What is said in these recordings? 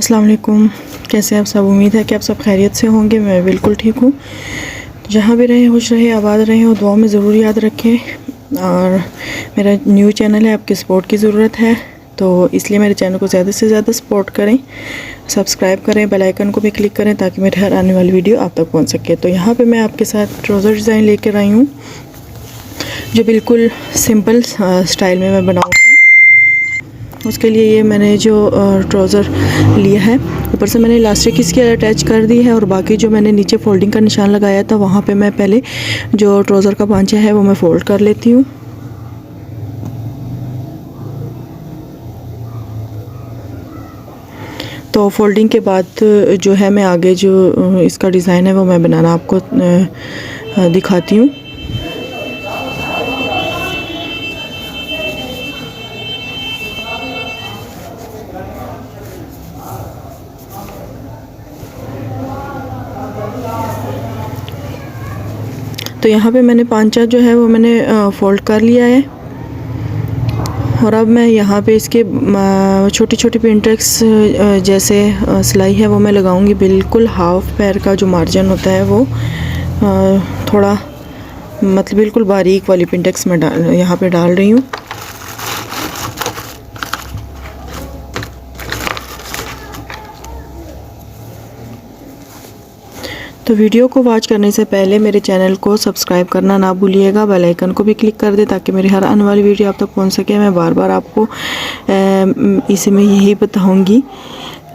अस्सलाम वालेकुम, कैसे आप सब। उम्मीद है कि आप सब खैरियत से होंगे। मैं बिल्कुल ठीक हूँ। जहाँ भी रहें खुश रहें, आबाद रहें और दुआ में ज़रूर याद रखें। और मेरा न्यू चैनल है, आपकी सपोर्ट की ज़रूरत है, तो इसलिए मेरे चैनल को ज़्यादा से ज़्यादा सपोर्ट करें, सब्सक्राइब करें, बेल आइकन को भी क्लिक करें ताकि मेरे हर आने वाली वीडियो आप तक पहुँच सके। तो यहाँ पर मैं आपके साथ ट्राउज़र डिज़ाइन लेकर आई हूँ जो बिल्कुल सिंपल स्टाइल में मैं बनाऊँगी। उसके लिए ये मैंने जो ट्राउज़र लिया है, ऊपर से मैंने इलास्टिक इसकी अटैच कर दी है और बाकी जो मैंने नीचे फोल्डिंग का निशान लगाया था वहाँ पे मैं पहले जो ट्राउज़र का पांचा है वो मैं फ़ोल्ड कर लेती हूँ। तो फोल्डिंग के बाद जो है मैं आगे जो इसका डिज़ाइन है वो मैं बनाना आपको दिखाती हूँ। तो यहाँ पे मैंने पांचा जो है वो मैंने फ़ोल्ड कर लिया है और अब मैं यहाँ पे इसके छोटी छोटी पिनटेक्स जैसे सिलाई है वो मैं लगाऊंगी। बिल्कुल हाफ पैर का जो मार्जिन होता है वो थोड़ा मतलब बिल्कुल बारीक वाली पिनटेक्स मैं यहाँ पे डाल रही हूँ। तो वीडियो को वॉच करने से पहले मेरे चैनल को सब्सक्राइब करना ना भूलिएगा, बेल आइकन को भी क्लिक कर दे ताकि मेरी हर आने वाली वीडियो आप तक पहुंच सके। मैं बार बार आपको इसी में यही बताऊंगी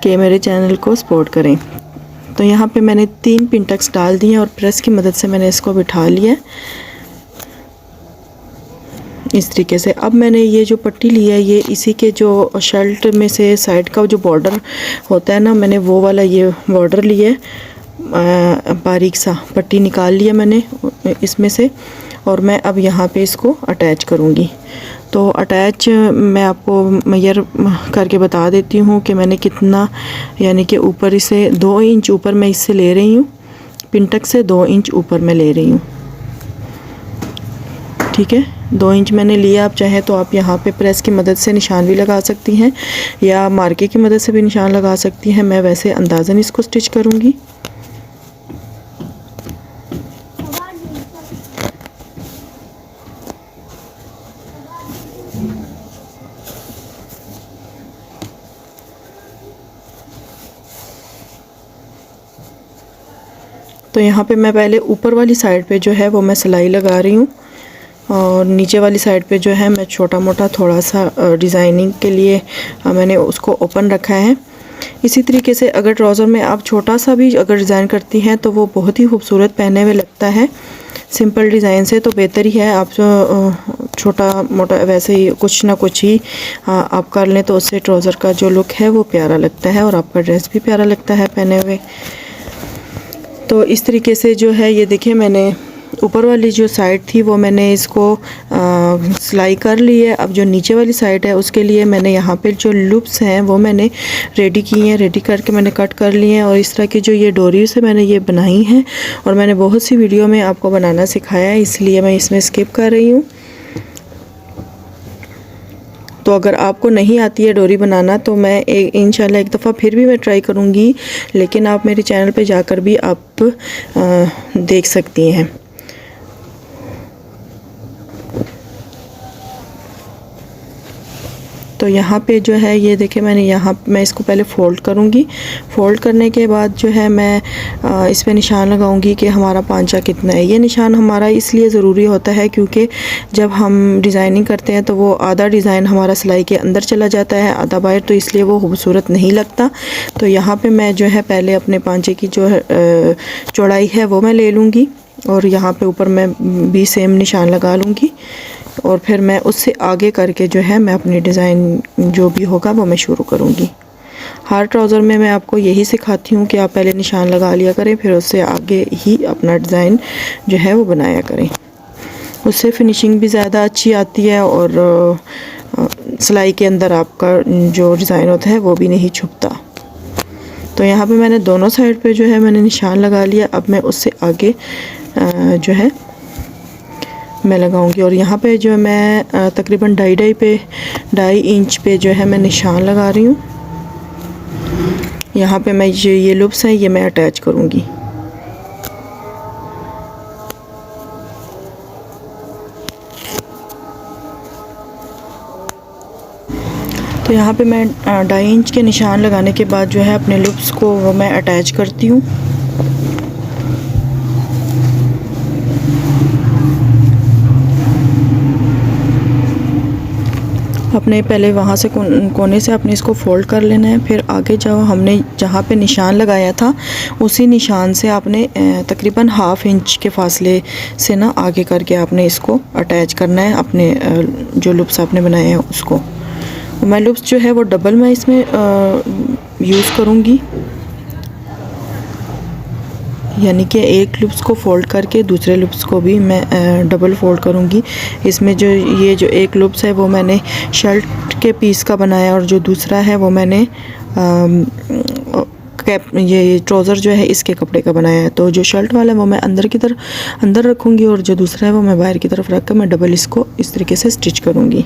कि मेरे चैनल को सपोर्ट करें। तो यहाँ पे मैंने 3 पिनटेक्स डाल दी हैं और प्रेस की मदद से मैंने इसको बिठा लिया इस तरीके से। अब मैंने ये जो पट्टी ली है ये इसी के जो शर्ट में से साइड का जो बॉर्डर होता है ना, मैंने वो वाला ये बॉर्डर लिया है, बारीक सा पट्टी निकाल लिया मैंने इसमें से और मैं अब यहाँ पे इसको अटैच करूँगी। तो अटैच मैं आपको मेजर करके बता देती हूँ कि मैंने कितना, यानी कि ऊपर इसे 2 इंच ऊपर मैं इससे ले रही हूँ, पिनटक से 2 इंच ऊपर मैं ले रही हूँ। ठीक है, 2 इंच मैंने लिया। आप चाहें तो आप यहाँ पे प्रेस की मदद से निशान भी लगा सकती हैं या मार्के की मदद से भी निशान लगा सकती हैं। मैं वैसे अंदाज़न इसको स्टिच करूँगी। तो यहाँ पे मैं पहले ऊपर वाली साइड पे जो है वो मैं सिलाई लगा रही हूँ और नीचे वाली साइड पे जो है मैं छोटा मोटा थोड़ा सा डिज़ाइनिंग के लिए मैंने उसको ओपन रखा है। इसी तरीके से अगर ट्राउज़र में आप छोटा सा भी अगर डिज़ाइन करती हैं तो वो बहुत ही खूबसूरत पहनने में लगता है। सिंपल डिज़ाइन से तो बेहतर ही है आप जो छोटा मोटा वैसे ही कुछ ना कुछ ही आप कर लें तो उससे ट्राउज़र का जो लुक है वो प्यारा लगता है और आपका ड्रेस भी प्यारा लगता है पहने हुए। तो इस तरीके से जो है ये देखिए मैंने ऊपर वाली जो साइड थी वो मैंने इसको सिलाई कर ली है। अब जो नीचे वाली साइड है उसके लिए मैंने यहाँ पे जो लूप्स हैं वो मैंने रेडी की हैं, रेडी करके मैंने कट कर लिए हैं और इस तरह की जो ये डोरी से मैंने ये बनाई हैं और मैंने बहुत सी वीडियो में आपको बनाना सिखाया है, इसलिए मैं इसमें स्किप कर रही हूँ। तो अगर आपको नहीं आती है डोरी बनाना तो मैं इंशाल्लाह एक दफ़ा फिर भी मैं ट्राई करूँगी, लेकिन आप मेरे चैनल पे जाकर भी आप देख सकती हैं। तो यहाँ पे जो है ये देखिए मैंने यहाँ मैं इसको पहले फ़ोल्ड करूँगी। फ़ोल्ड करने के बाद जो है मैं इस पे निशान लगाऊँगी कि हमारा पांचा कितना है। ये निशान हमारा इसलिए ज़रूरी होता है क्योंकि जब हम डिज़ाइनिंग करते हैं तो वो आधा डिज़ाइन हमारा सिलाई के अंदर चला जाता है, आधा बाहर, तो इसलिए वो खूबसूरत नहीं लगता। तो यहाँ पर मैं जो है पहले अपने पांचे की जो चौड़ाई है वो मैं ले लूँगी और यहाँ पर ऊपर मैं भी सेम निशान लगा लूँगी और फिर मैं उससे आगे करके जो है मैं अपनी डिज़ाइन जो भी होगा वो मैं शुरू करूँगी। हर ट्राउज़र में मैं आपको यही सिखाती हूँ कि आप पहले निशान लगा लिया करें, फिर उससे आगे ही अपना डिज़ाइन जो है वो बनाया करें। उससे फिनिशिंग भी ज़्यादा अच्छी आती है और सिलाई के अंदर आपका जो डिज़ाइन होता है वो भी नहीं छुपता। तो यहाँ पे मैंने दोनों साइड पे जो है मैंने निशान लगा लिया। अब मैं उससे आगे जो है मैं लगाऊंगी और यहाँ पे जो मैं तकरीबन 2.5 इंच पे जो है मैं निशान लगा रही हूँ। यहाँ पे मैं ये लूप्स हैं ये मैं अटैच करूँगी। तो यहाँ पे मैं 2.5 इंच के निशान लगाने के बाद जो है अपने लूप्स को वो मैं अटैच करती हूँ। अपने पहले वहाँ से कोने से अपने इसको फ़ोल्ड कर लेना है। फिर आगे जो हमने जहाँ पे निशान लगाया था उसी निशान से आपने तकरीबन 1/2 इंच के फासले से ना आगे करके आपने इसको अटैच करना है अपने जो लूप्स आपने बनाए हैं उसको। मैं लूप्स जो है वो डबल मैं इसमें यूज़ करूँगी, यानी कि एक लूप्स को फ़ोल्ड करके दूसरे लूप्स को भी मैं डबल फ़ोल्ड करूँगी। इसमें जो ये जो एक लूप्स है वो मैंने शर्ट के पीस का बनाया और जो दूसरा है वो मैंने कैप ये ट्राउज़र जो है इसके कपड़े का बनाया है। तो जो शर्ट वाला है वो मैं अंदर रखूँगी और जो दूसरा है वो मैं बाहर की तरफ रख कर मैं डबल इसको इस तरीके से स्टिच करूँगी।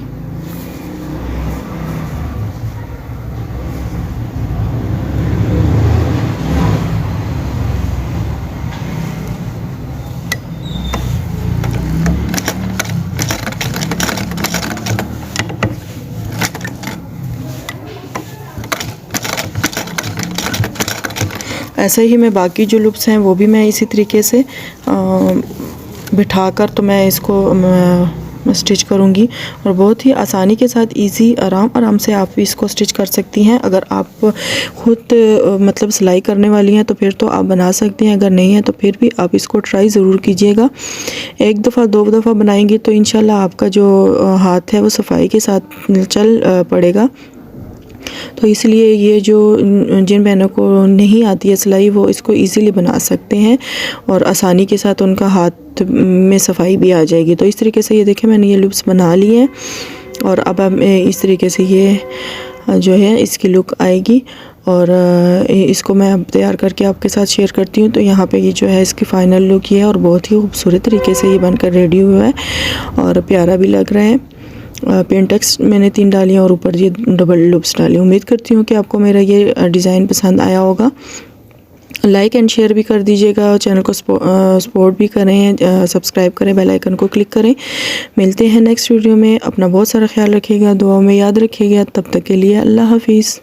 ऐसे ही मैं बाकी जो लूप्स हैं वो भी मैं इसी तरीके से बिठा कर तो मैं इसको स्टिच करूँगी और बहुत ही आसानी के साथ इजी आराम से आप इसको स्टिच कर सकती हैं। अगर आप ख़ुद मतलब सिलाई करने वाली हैं तो फिर तो आप बना सकती हैं, अगर नहीं है तो फिर भी आप इसको ट्राई ज़रूर कीजिएगा। एक दफ़ा 2 दफ़ा बनाएंगी तो इंशाल्लाह आपका जो हाथ है वो सफाई के साथ चल पड़ेगा। तो इसलिए ये जो जिन बहनों को नहीं आती है सिलाई वो इसको इजीली बना सकते हैं और आसानी के साथ उनका हाथ में सफाई भी आ जाएगी। तो इस तरीके से ये देखें मैंने ये लूप्स बना लिए हैं और अब इस तरीके से ये जो है इसकी लुक आएगी और इसको मैं अब तैयार करके आपके साथ शेयर करती हूँ। तो यहाँ पे ये जो है इसकी फ़ाइनल लुक ये है और बहुत ही खूबसूरत तरीके से ये बनकर रेडी हुआ है और प्यारा भी लग रहा है। पेंटेक्स मैंने 3 डाली और ऊपर ये डबल लूप्स डाली। उम्मीद करती हूँ कि आपको मेरा ये डिज़ाइन पसंद आया होगा। लाइक एंड शेयर भी कर दीजिएगा, चैनल को सपोर्ट भी करें, सब्सक्राइब करें, बेल आइकन को क्लिक करें। मिलते हैं नेक्स्ट वीडियो में। अपना बहुत सारा ख्याल रखिएगा, दुआ में याद रखिएगा। तब तक के लिए अल्लाह हाफिज़।